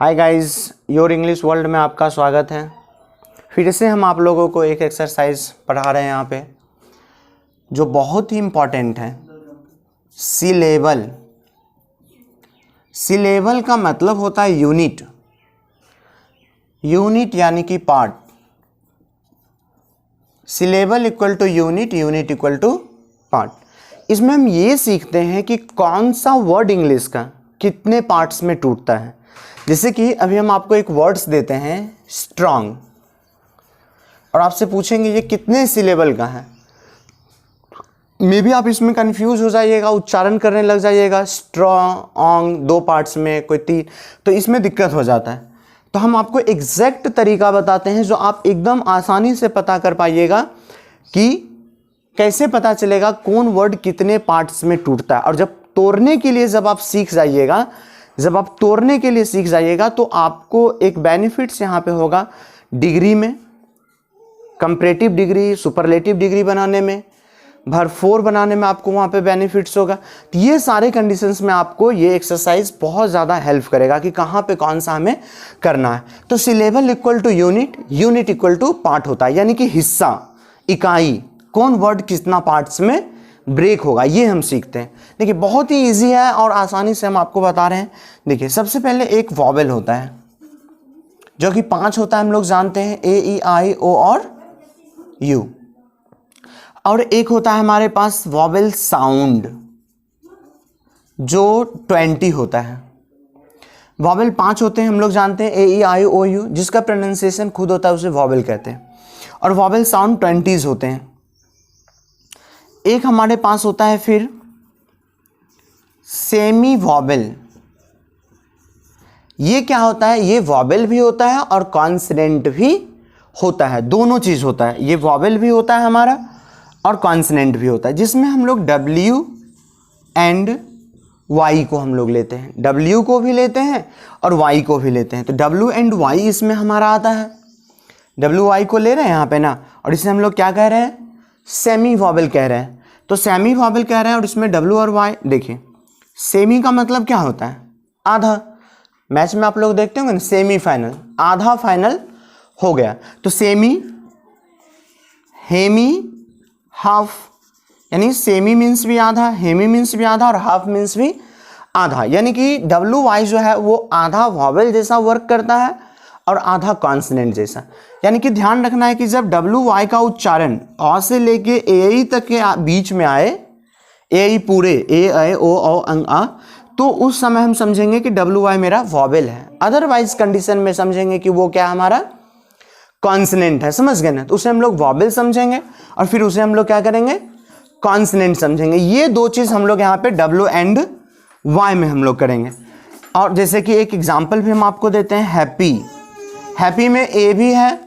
Hi guys, your English world में आपका स्वागत है। फिर से हम आप लोगों को एक एक्सरसाइज पढ़ा रहे हैं यहाँ पे जो बहुत ही इम्पॉर्टेंट है। सिलेबल। सिलेबल का मतलब होता है यूनिट। यूनिट यानी कि part. Syllable equal to unit, unit equal to part. इसमें हम ये सीखते हैं कि कौन सा वर्ड इंग्लिश का कितने पार्ट्स में टूटता है। जैसे कि अभी हम आपको एक वर्ड्स देते हैं स्ट्रॉन्ग, और आपसे पूछेंगे ये कितने सिलेबल का है। मे बी आप इसमें कंफ्यूज हो जाइएगा, उच्चारण करने लग जाइएगा। स्ट्रॉन्ग 2 पार्ट्स में, कोई 3, तो इसमें दिक्कत हो जाता है। तो हम आपको एग्जैक्ट तरीका बताते हैं जो आप एकदम आसानी से पता कर पाइएगा कि कैसे पता चलेगा कौन वर्ड कितने पार्ट्स में टूटता है। और जब तोड़ने के लिए जब आप तोड़ने के लिए सीख जाइएगा तो आपको एक बेनिफिट्स यहाँ पे होगा डिग्री में, कंपैरेटिव डिग्री, सुपरलेटिव डिग्री बनाने में, भरपूर बनाने में आपको वहाँ पे बेनिफिट्स होगा। तो ये सारे कंडीशंस में आपको ये एक्सरसाइज बहुत ज़्यादा हेल्प करेगा कि कहाँ पे कौन सा हमें करना है। तो syllable equal to unit, unit equal to part होता है, यानी कि हिस्सा, इकाई, कौन वर्ड कितना पार्ट्स में ब्रेक होगा, ये हम सीखते हैं। देखिए बहुत ही इजी है और आसानी से हम आपको बता रहे हैं। देखिए सबसे पहले एक वॉवेल होता है जो कि 5 होता है, हम लोग जानते हैं, ए ई आई ओ और यू। और एक होता है हमारे पास वॉवेल साउंड जो 20 होता है। वॉवेल 5 होते हैं, हम लोग जानते हैं, ए ई आई ओ यू, जिसका प्रोनाउंसिएशन खुद होता है उसे वॉवेल कहते हैं। और वॉवेल साउंड 20 होते हैं। एक हमारे पास होता है फिर सेमी वॉवेल। ये क्या होता है? ये वॉवेल भी होता है और कॉन्सोनेंट भी होता है, दोनों चीज होता है। ये वॉवेल भी होता है हमारा और कॉन्सोनेंट भी होता है, जिसमें हम लोग W एंड Y को हम लोग लेते हैं। W को भी लेते हैं और Y को भी लेते हैं। तो W एंड Y इसमें हमारा आता है। WY को ले रहे हैं यहाँ पे ना, और इसे हम लोग क्या कह रहे हैं? सेमी वॉवेल कह रहे हैं। तो सेमी वॉवेल कह रहे हैं और इसमें W और Y। देखिए सेमी का मतलब क्या होता है? आधा। मैच में आप लोग देखते होंगे ना, सेमी फाइनल, आधा फाइनल हो गया। तो सेमी, हेमी, हाफ, यानी सेमी मीन्स भी आधा, हेमी मीन्स भी आधा और हाफ मीन्स भी आधा। यानी कि WY जो है वो आधा वॉवेल जैसा वर्क करता है और आधा कॉन्सोनेंट जैसा। यानी कि ध्यान रखना है कि जब WY का उच्चारण अ से लेके ए तक के बीच में आए, ए पूरे, ए ऐ ओ औ अंग आ, तो उस समय हम समझेंगे कि WY मेरा वॉवेल है। अदरवाइज कंडीशन में समझेंगे कि वो क्या हमारा कॉन्सोनेंट है। समझ गए ना? तो उसे हम लोग वॉवेल समझेंगे और फिर उसे हम लोग क्या करेंगे? कॉन्सोनेंट समझेंगे। ये 2 चीज हम लोग यहाँ पे W एंड Y में हम लोग करेंगे। और जैसे कि एक एग्जाम्पल भी हम आपको देते हैं, हैप्पी। हैप्पी में ए भी है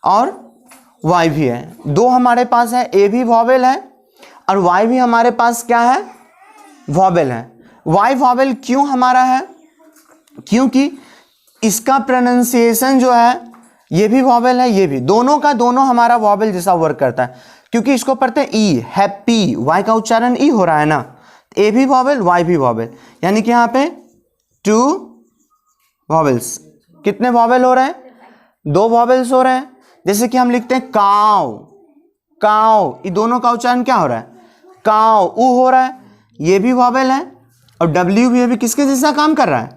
और Y भी है, 2 हमारे पास है। ए भी वॉवेल है और Y भी हमारे पास क्या है? वॉवेल है। Y वॉवेल क्यों हमारा है? क्योंकि इसका प्रोनाउंसिएशन जो है, ये भी वॉवेल है, ये भी, दोनों का दोनों हमारा वॉवेल जैसा वर्क करता है। क्योंकि इसको पढ़ते हैं ई, हैप्पी, Y का उच्चारण ई हो रहा है ना, ए भी वॉवेल, Y भी वॉवेल, यानी कि यहाँ पे 2 वॉवेल्स। कितने वॉवेल हो रहे हैं? 2 वॉवेल्स हो रहे हैं। जैसे कि हम लिखते हैं काव, काव, ये दोनों का उच्चारण क्या हो रहा है? काव, ऊ हो रहा है, ये भी वॉवेल है और W भी अभी किसके जैसा काम कर रहा है?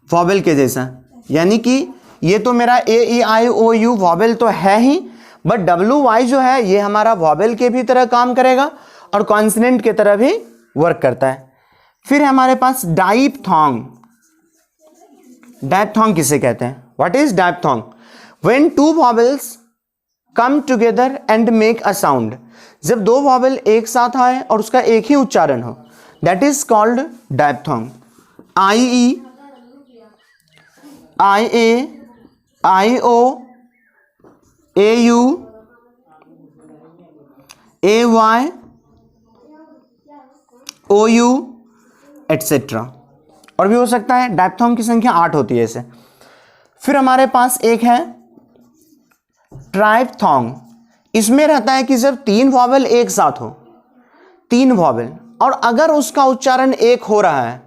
वॉवेल के जैसा। यानी कि ये तो मेरा ए ई आई ओ यू वॉवेल तो है ही, बट WY जो है ये हमारा वॉवेल के भी तरह काम करेगा और कॉन्सोनेंट के तरह भी वर्क करता है। फिर हमारे पास डाइपथॉन्ग। डाइपथॉन्ग किसे कहते हैं? What is diphthong? When 2 vowels come together and make a sound. जब 2 वॉवेल एक साथ आए और उसका एक ही उच्चारण हो, that is called diphthong. I E, I A, I O, A U, A Y, O U, etcetera. और भी हो सकता है। डाइपथॉन्ग की संख्या 8 होती है ऐसे। फिर हमारे पास एक है ट्राइपथॉन्ग। इसमें रहता है कि जब 3 वॉवेल एक साथ हो, 3 वॉवेल, और अगर उसका उच्चारण एक हो रहा है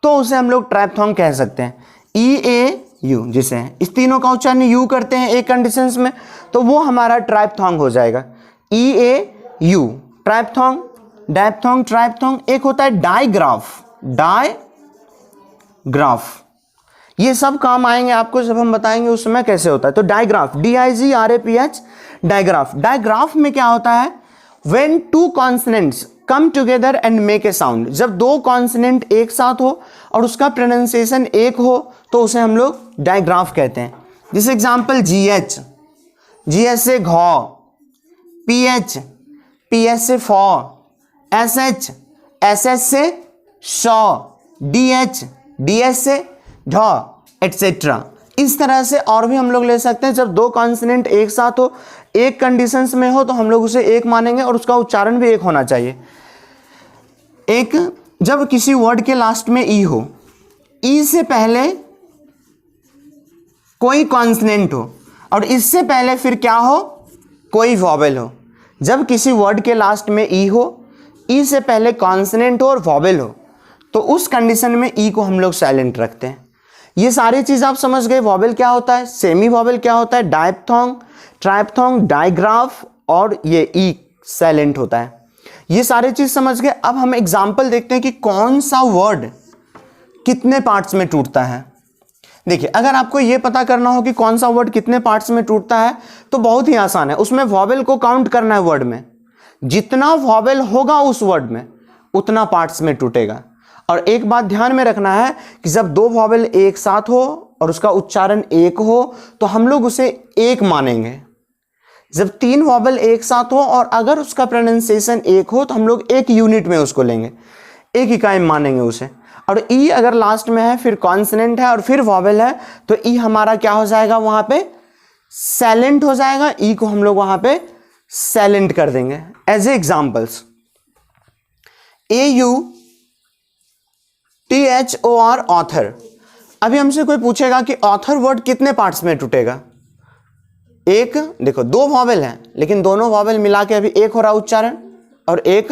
तो उसे हम लोग ट्राइपथॉन्ग कह सकते हैं। EAU जिसे है, इस तीनों का उच्चारण यू करते हैं एक कंडीशंस में, तो वो हमारा ट्राइप्थॉन्ग हो जाएगा। EAU ट्राइप्थॉन्ग, डायप्थॉन्ग, ट्राइप्थॉन्ग। एक होता है डाइग्राफ, डाइग्राफ, ये सब काम आएंगे आपको जब हम बताएंगे उस समय कैसे होता है। तो डाइग्राफ, DIGRAPH, डाइग्राफ। डाइग्राफ में क्या होता है, when two consonants come together and make a sound, जब दो कॉन्सोनेंट एक साथ हो और उसका प्रोनाउंसिएशन एक हो तो उसे हम लोग डाइग्राफ कहते हैं। जैसे एग्जांपल GH, GH से घौ, PH, PH से फौ, SH, SS से शौ, DH, DH से ढ, एटसेट्रा। इस तरह से और भी हम लोग ले सकते हैं। जब दो कॉन्सोनेंट एक साथ हो, एक कंडीशंस में हो, तो हम लोग उसे एक मानेंगे और उसका उच्चारण भी एक होना चाहिए। एक, जब किसी वर्ड के लास्ट में ई हो, ई से पहले कोई कॉन्सोनेंट हो और इससे पहले फिर क्या हो, कोई वॉवेल हो। जब किसी वर्ड के लास्ट में ई हो, ई से पहले कॉन्सोनेंट हो और वॉवेल हो, तो उस कंडीशन में ई को हम लोग साइलेंट रखते हैं। ये सारी चीज आप समझ गए। वॉवेल क्या होता है, सेमी वॉवेल क्या होता है, डायप्थॉन्ग, ट्राइप्थॉन्ग, डाइग्राफ, और ये ई साइलेंट होता है। ये सारी चीज समझ गए। अब हम एग्जांपल देखते हैं कि कौन सा वर्ड कितने पार्ट्स में टूटता है। देखिए, अगर आपको ये पता करना हो कि कौन सा वर्ड कितने पार्ट्स में टूटता है तो बहुत ही आसान है। उसमें वॉवेल को काउंट करना है वर्ड में, जितना वॉवेल होगा उस वर्ड में उतना पार्ट्स में टूटेगा। और एक बात ध्यान में रखना है कि जब दो वॉवेल एक साथ हो और उसका उच्चारण एक हो तो हम लोग उसे एक मानेंगे। जब तीन वॉवेल एक साथ हो और अगर उसका प्रोनाउंसिएशन एक हो तो हम लोग एक यूनिट में उसको लेंगे, एक इकाई मानेंगे उसे। और ई अगर लास्ट में है, फिर कॉन्सोनेंट है और फिर वॉवेल है, तो ई हमारा क्या हो जाएगा, वहां पे साइलेंट हो जाएगा। ई को हम लोग वहां पे साइलेंट कर देंगे। As a examples, AUTHOR author. अभी हमसे कोई पूछेगा कि ऑथर वर्ड कितने पार्ट्स में टूटेगा। एक, देखो दो वॉवेल हैं लेकिन दोनों वॉवेल मिला के अभी एक हो रहा उच्चारण और एक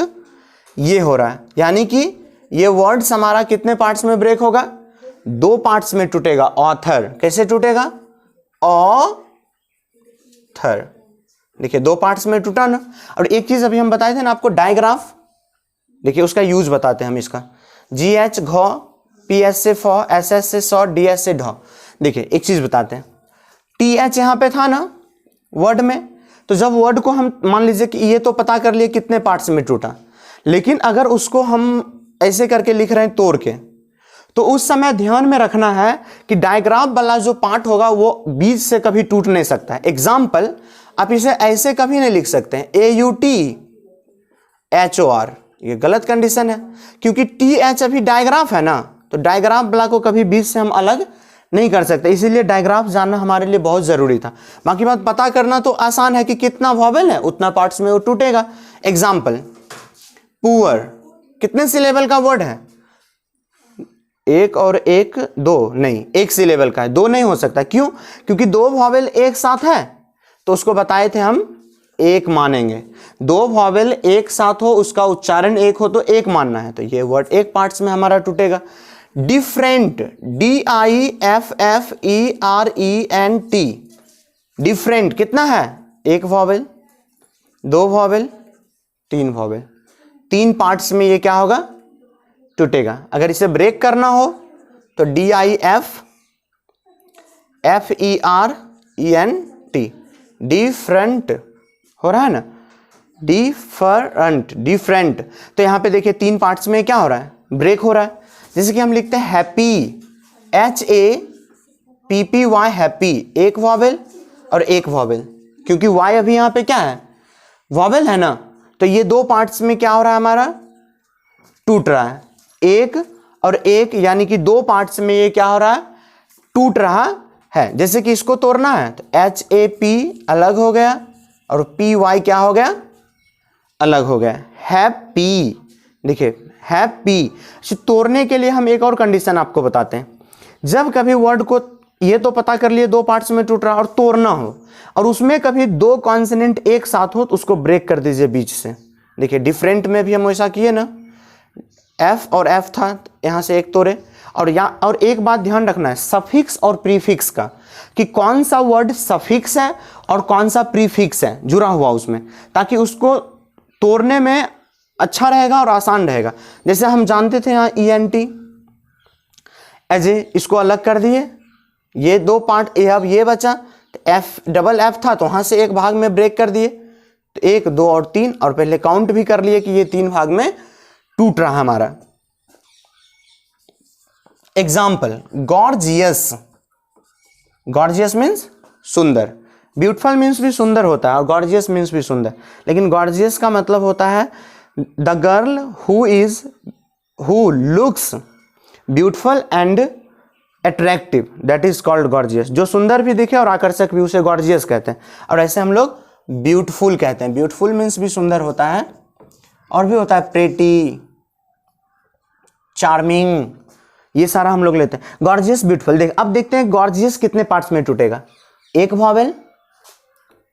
ये हो रहा है, यानी कि ये वर्ड्स हमारा कितने पार्ट्स में ब्रेक होगा, दो पार्ट्स में टूटेगा। ऑथर कैसे टूटेगा, ऑथर, देखिए दो पार्ट्स में टूटा ना। और एक चीज अभी हम बताए थे ना आपको, डायग्राफ, देखिए उसका यूज बताते हैं हम इसका। GH घ, PS से फौ, SS से सौ, DS से ढ। देखिए एक चीज बताते हैं, TH यहां पे था ना वर्ड में, तो जब वर्ड को हम मान लीजिए कि ये तो पता कर लिए कितने पार्ट्स में टूटा, लेकिन अगर उसको हम ऐसे करके लिख रहे हैं तोड़ के, तो उस समय ध्यान में रखना है कि डायग्राफ वाला जो पार्ट होगा वो बीच से कभी टूट नहीं सकता है। एग्जाम्पल, आप इसे ऐसे कभी नहीं लिख सकते हैं AUTHOR, ये गलत कंडीशन है क्योंकि TH अभी डायग्राफ है ना, तो डायग्राफ वाला को कभी बीच से हम अलग नहीं कर सकते, इसीलिए डायग्राफ जानना हमारे लिए बहुत जरूरी था। बाकी बात पता करना तो आसान है कि कितना वॉवेल है उतना पार्ट्स में वो टूटेगा। एग्जाम्पल, पुअर कितने सिलेबल का वर्ड है, एक और एक, दो नहीं, एक सिलेबल का है, दो नहीं हो सकता। क्यों, क्योंकि दो वॉवेल एक साथ है तो उसको बताए थे हम एक मानेंगे। दो वॉवेल एक साथ हो, उसका उच्चारण एक हो तो एक मानना है, तो ये वर्ड एक पार्ट्स में हमारा टूटेगा। डिफरेंट, DIFFERENT, डिफरेंट कितना है, एक वॉवेल, दो वॉवेल, तीन वॉवेल, तीन पार्ट्स में ये क्या होगा, टूटेगा। अगर इसे ब्रेक करना हो तो DIFFERENT, डिफरेंट हो रहा है ना, डिफरेंट, डिफरेंट। तो यहां पे देखिए तीन पार्ट्स में क्या हो रहा है, ब्रेक हो रहा है। जैसे कि हम लिखते हैं हैप्पी, HAPPY, हैप्पी, एक वॉवेल और एक वॉवेल, क्योंकि Y अभी यहां पे क्या है, वॉवेल है ना, तो ये दो पार्ट्स में क्या हो रहा है, हमारा टूट रहा है, एक और एक, यानी कि दो पार्ट्स में ये क्या हो रहा है, टूट रहा है। जैसे कि इसको तोड़ना है तो HAP अलग हो गया और PY क्या हो गया, अलग हो गया, हैप्पी। देखिए हैप्पी। तोड़ने के लिए हम एक और कंडीशन आपको बताते हैं। जब कभी वर्ड को ये तो पता कर लिए दो पार्ट्स में टूट रहा और तोड़ना हो और उसमें कभी दो कॉन्सोनेंट एक साथ हो तो उसको ब्रेक कर दीजिए बीच से। देखिए डिफरेंट में भी हम ऐसा किए ना, F और F था, यहां से एक तोड़े, और एक बात ध्यान रखना है सफिक्स और प्रीफिक्स का, कि कौन सा वर्ड सफिक्स है और कौन सा प्रीफिक्स है जुड़ा हुआ उसमें, ताकि उसको तोड़ने में अच्छा रहेगा और आसान रहेगा। जैसे हम जानते थे यहाँ ENT एजे, इसको अलग कर दिए, ये दो पार्ट, अब ये बचा, डबल एफ था तो वहां से एक भाग में ब्रेक कर दिए, तो 1 2 और 3, और पहले काउंट भी कर लिए कि ये 3 भाग में टूट रहा हमारा। एग्जाम्पल, गॉर्जियस, गॉर्जियस मीन्स सुंदर, ब्यूटीफुल मीन्स भी सुंदर होता है और गॉर्जियस मीन्स भी सुंदर, लेकिन गॉर्जियस का मतलब होता है the girl who looks beautiful and attractive, that is called gorgeous. जो सुंदर भी दिखे और आकर्षक भी, उसे गॉर्जियस कहते हैं। और ऐसे हम लोग ब्यूटीफुल कहते हैं, ब्यूटीफुल मीन्स भी सुंदर होता है और भी होता है प्रेटी, चार्मिंग, ये सारा हम लोग लेते हैं। गॉर्जियस, ब्यूटीफुल, देख अब देखते हैं गॉर्जियस कितने पार्ट्स में टूटेगा। एक वॉवेल,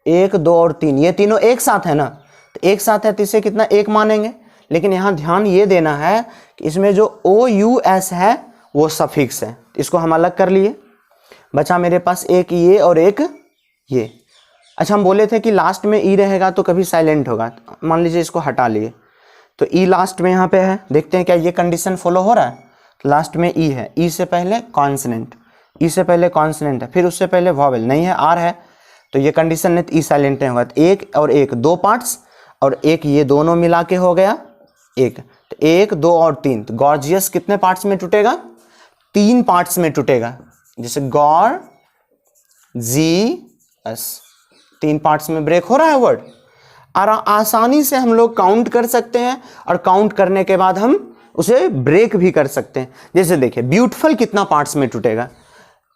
1 2 और 3, ये तीनों एक साथ है ना, तो एक साथ है तो इसे कितना, एक मानेंगे। लेकिन यहाँ ध्यान ये देना है कि इसमें जो OUS है वो सफिक्स है, इसको हम अलग कर लिए, बचा मेरे पास एक ये और एक ये। अच्छा, हम बोले थे कि लास्ट में ई रहेगा तो कभी साइलेंट होगा, मान लीजिए इसको हटा लिए, तो ई लास्ट में यहाँ पे है, देखते हैं क्या ये कंडीशन फॉलो हो रहा है। लास्ट में ई है, ई से पहले कॉन्सनेंट, ई से पहले कॉन्सनेंट है, फिर उससे पहले वॉवेल नहीं है, आर है, तो ये कंडीशन नहीं, तो ई साइलेंट नहीं होगा। तो एक और एक, दो पार्ट्स, और एक ये दोनों मिला के हो गया एक, तो 1 2 और 3, तो गॉर्जियस कितने पार्ट्स में टूटेगा, 3 पार्ट्स में टूटेगा। जैसे गॉर जी एस, 3 पार्ट्स में ब्रेक हो रहा है वर्ड, और आसानी से हम लोग काउंट कर सकते हैं, और काउंट करने के बाद हम उसे ब्रेक भी कर सकते हैं। जैसे देखिए ब्यूटीफुल कितना पार्ट्स में टूटेगा,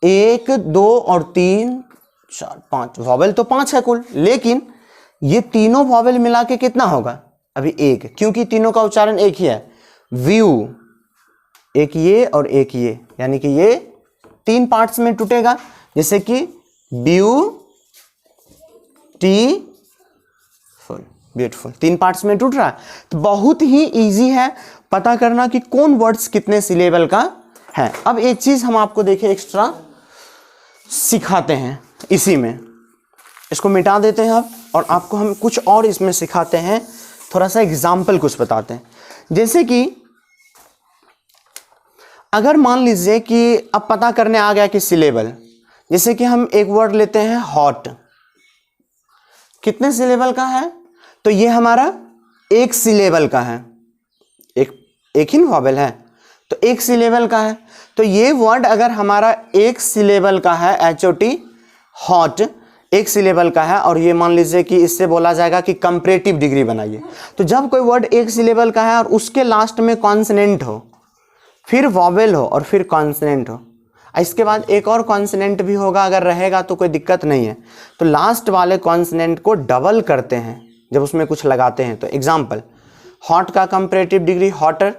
1 2 और 3 4 5, वॉवेल तो 5 है कुल, लेकिन ये तीनों वॉवेल मिला के कितना होगा, अभी 1, क्योंकि तीनों का उच्चारण एक ही है। व्यू, एक ये और एक ये, यानी कि ये 3 पार्ट्स में टूटेगा। जैसे कि ब्यूटीफुल 3 पार्ट्स में टूट रहा है। तो बहुत ही इजी है पता करना कि कौन वर्ड्स कितने सिलेबल का है। अब एक चीज हम आपको देखें एक्स्ट्रा सिखाते हैं इसी में, इसको मिटा देते हैं अब, और आपको हम कुछ और इसमें सिखाते हैं, थोड़ा सा एग्जाम्पल कुछ बताते हैं। जैसे कि अगर मान लीजिए कि अब पता करने आ गया कि सिलेबल, जैसे कि हम एक वर्ड लेते हैं हॉट, कितने सिलेबल का है, तो ये हमारा एक सिलेबल का है, एक ही वॉवेल है तो एक सिलेबल का है। तो ये वर्ड अगर हमारा एक सिलेबल का है, HOT हॉट एक सिलेबल का है, और ये मान लीजिए कि इससे बोला जाएगा कि कंपैरेटिव डिग्री बनाइए। तो जब कोई वर्ड एक सिलेबल का है और उसके लास्ट में कॉन्सोनेंट हो, फिर वॉवेल हो और फिर कॉन्सोनेंट हो, इसके बाद एक और कॉन्सोनेंट भी होगा, अगर रहेगा तो कोई दिक्कत नहीं है, तो लास्ट वाले कॉन्सोनेंट को डबल करते हैं जब उसमें कुछ लगाते हैं। तो एग्जाम्पल, हॉट का comparative degree hotter,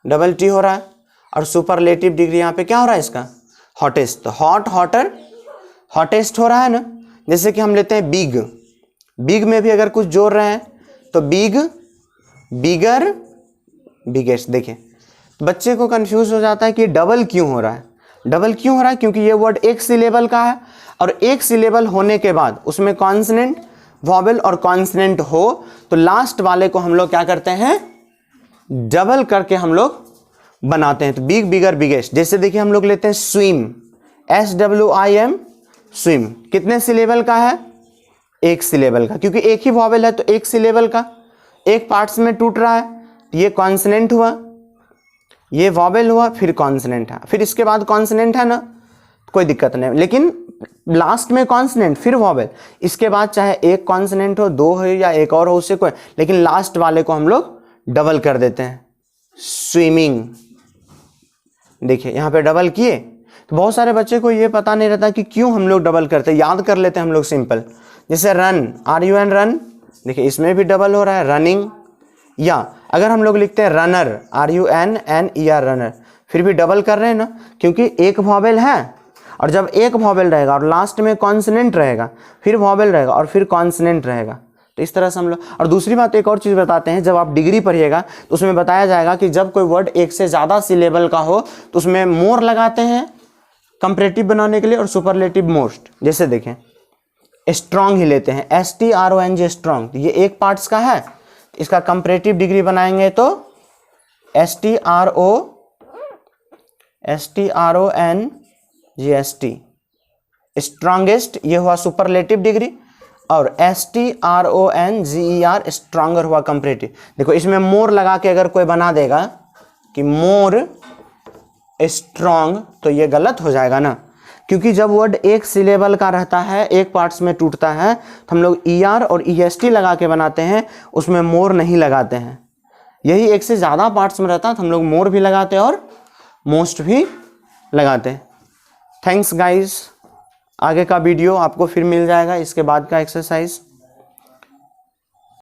double T हो रहा है, और सुपरलेटिव डिग्री यहाँ पे क्या हो रहा है इसका, हॉटेस्ट, तो हॉट हॉटर हॉटेस्ट हो रहा है ना। जैसे कि हम लेते हैं बिग, बिग में भी अगर कुछ जोड़ रहे हैं तो बिग बिगर बिगेस्ट। देखिए बच्चे को कंफ्यूज हो जाता है कि डबल क्यों हो रहा है, डबल क्यों हो रहा है, क्योंकि ये वर्ड एक सिलेबल का है, और एक सिलेबल होने के बाद उसमें कॉन्सोनेंट वॉवेल और कॉन्सोनेंट हो, तो लास्ट वाले को हम लोग क्या करते हैं, डबल करके हम लोग बनाते हैं। तो बिग बिगर बिगेस्ट। जैसे देखिए हम लोग लेते हैं स्विम, SWIM, स्विम, कितने सिलेबल का है, एक सिलेबल का, क्योंकि एक ही वॉवेल है तो एक सिलेबल का, एक पार्ट्स में टूट रहा है। ये कॉन्सोनेंट हुआ, ये वॉवेल हुआ, फिर कॉन्सोनेंट है, फिर इसके बाद कॉन्सोनेंट है ना, कोई दिक्कत नहीं, लेकिन लास्ट में कॉन्सोनेंट फिर वॉवेल, इसके बाद चाहे एक कॉन्सोनेंट हो, 2 हो या एक और हो, उससे कोई, लेकिन लास्ट वाले को हम लोग डबल कर देते हैं। स्विमिंग, देखिए यहाँ पे डबल किए, तो बहुत सारे बच्चे को ये पता नहीं रहता कि क्यों हम लोग डबल करते हैं, याद कर लेते हैं हम लोग सिंपल। जैसे रन, RUN रन, देखिए इसमें भी डबल हो रहा है, रनिंग। या अगर हम लोग लिखते हैं रनर, RUNNER रनर, फिर भी डबल कर रहे हैं ना, क्योंकि एक वॉवेल है, और जब एक वॉवेल रहेगा और लास्ट में कॉन्सोनेंट रहेगा, फिर वॉवेल रहेगा और फिर कॉन्सोनेंट रहेगा, तो इस तरह से हम लोग, और दूसरी बात एक और चीज़ बताते हैं, जब आप डिग्री पढ़िएगा तो उसमें बताया जाएगा कि जब कोई वर्ड एक से ज़्यादा सिलेबल का हो तो उसमें मोर लगाते हैं कंपैरेटिव बनाने के लिए और सुपरलेटिव मोस्ट। जैसे देखें स्ट्रॉन्ग ही लेते हैं, STRONG स्ट्रॉन्ग, ये एक पार्ट्स का है, इसका कंपैरेटिव डिग्री बनाएंगे तो STRONGST स्ट्रॉन्गेस्ट, ये हुआ सुपरलेटिव डिग्री, और STRONGER स्ट्रॉन्गर हुआ कंपैरेटिव। देखो इसमें मोर लगा के अगर कोई बना देगा कि मोर स्ट्रॉन्ग तो ये गलत हो जाएगा ना, क्योंकि जब वर्ड एक सिलेबल का रहता है, एक पार्ट्स में टूटता है, तो हम लोग ER और EST लगा के बनाते हैं, उसमें मोर नहीं लगाते हैं। यही एक से ज़्यादा पार्ट्स में रहता है तो हम लोग मोर भी लगाते हैं और मोस्ट भी लगाते हैं। थैंक्स गाइस, आगे का वीडियो आपको फिर मिल जाएगा इसके बाद का एक्सरसाइज।